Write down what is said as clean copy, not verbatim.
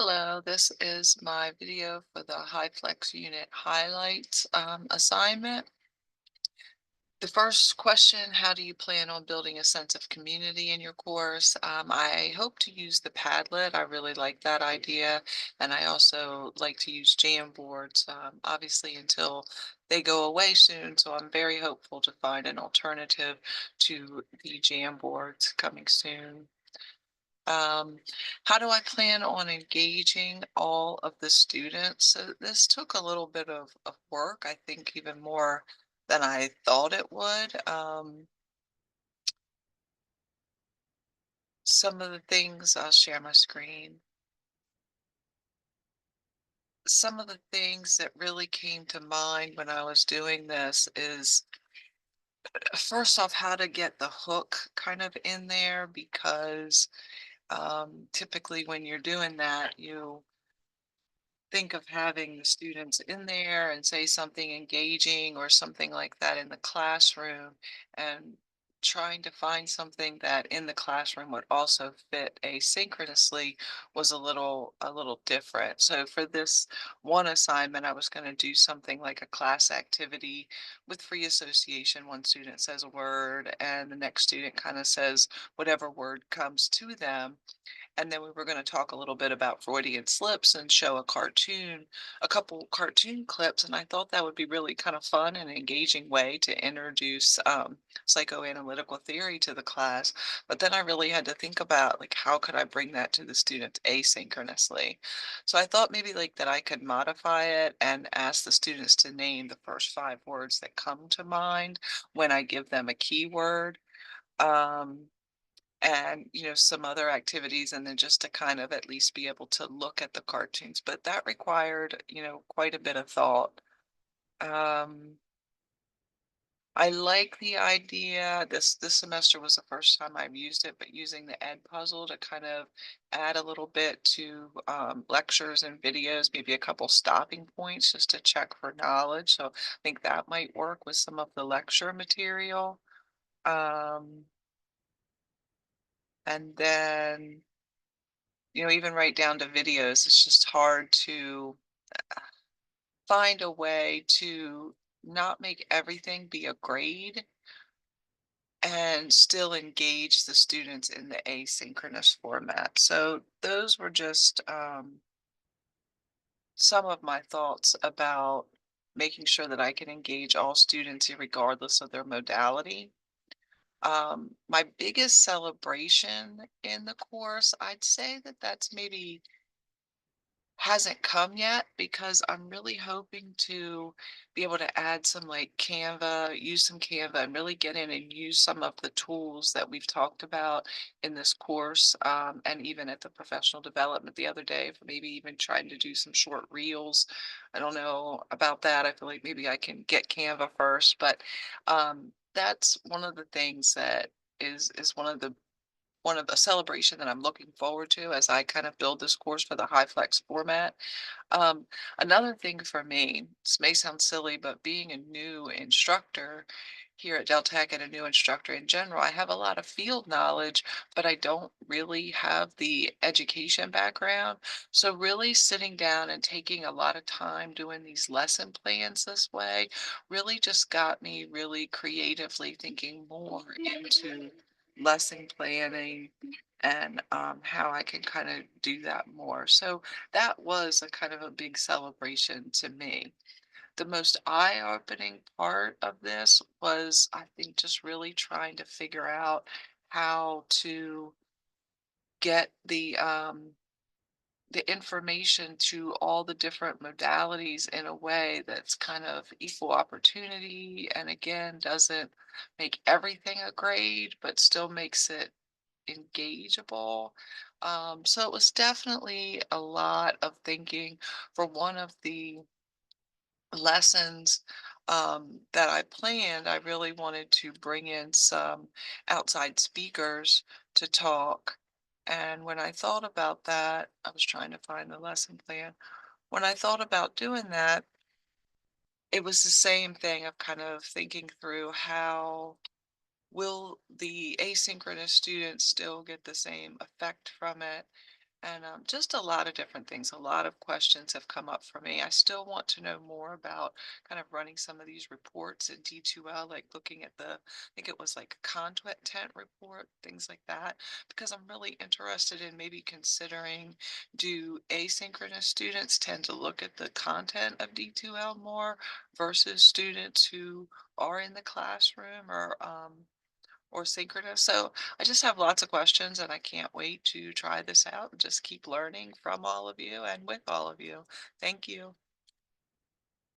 Hello, this is my video for the HyFlex unit highlights assignment. The first question, how do you plan on building a sense of community in your course? I hope to use the Padlet. I really like that idea. And I also like to use Jamboards, obviously until they go away soon. So I'm very hopeful to find an alternative to the Jamboards coming soon. Um, how do I plan on engaging all of the students? So this took a little bit of work, I think even more than I thought it would. Some of the things, I'll share my screen. Some of the things that really came to mind when I was doing this is first off, how to get the hook kind of in there because typically when you're doing that, you think of having the students in there and say something engaging or something like that in the classroom and trying to find something that in the classroom would also fit asynchronously was a little different. So for this one assignment, I was going to do something like a class activity with free association. One student says a word and the next student kind of says whatever word comes to them, and then we were going to talk a little bit about Freudian slips and show a couple cartoon clips. And I thought that would be really kind of fun and engaging way to introduce psychoanalytical theory to the class. But then I really had to think about like how could I bring that to the students asynchronously. So I thought maybe like that I could modify it and ask the students to name the first 5 words that come to mind when I give them a keyword. Um, and some other activities, and then just to kind of at least be able to look at the cartoons, but that required quite a bit of thought. um I like the idea. This semester was the first time I've used it, but using the ed puzzle to kind of add a little bit to lectures and videos, maybe a couple stopping points just to check for knowledge. So I think that might work with some of the lecture material. Um and then even right down to videos, it's just hard to find a way to not make everything be a grade and still engage the students in the asynchronous format. So those were just some of my thoughts about making sure that I can engage all students regardless of their modality. My biggest celebration in the course, I'd say that that's maybe hasn't come yet because I'm really hoping to be able to add some like use some Canva and really get in and use some of the tools that we've talked about in this course, and even at the professional development the other day for maybe even trying to do some short reels. I don't know about that. I feel like maybe I can get Canva first, but that's one of the things that is one of the celebration that I'm looking forward to as I kind of build this course for the HyFlex format. Um, Another thing for me, this may sound silly, but being a new instructor here at Del Tech and a new instructor in general, I have a lot of field knowledge, but I don't really have the education background. So really sitting down and taking a lot of time doing these lesson plans this way really just got me really creatively thinking more into lesson planning and how I can kind of do that more. So that was a kind of a big celebration to me. The most eye-opening part of this was, I think, just really trying to figure out how to get the information to all the different modalities in a way that's kind of equal opportunity and again doesn't make everything a grade, but still makes it engageable. So it was definitely a lot of thinking. For one of the lessons that I planned, I really wanted to bring in some outside speakers to talk. And when I thought about that, I was trying to find the lesson plan. When I thought about doing that, it was the same thing of kind of thinking through how will the asynchronous students still get the same effect from it? And just a lot of different things. A lot of questions have come up for me. I still want to know more about kind of running some of these reports in D2L, like looking at I think it was like a content report, things like that, because I'm really interested in maybe considering, do asynchronous students tend to look at the content of D2L more versus students who are in the classroom or synchronous. So I just have lots of questions and I can't wait to try this out and just keep learning from all of you and with all of you. Thank you.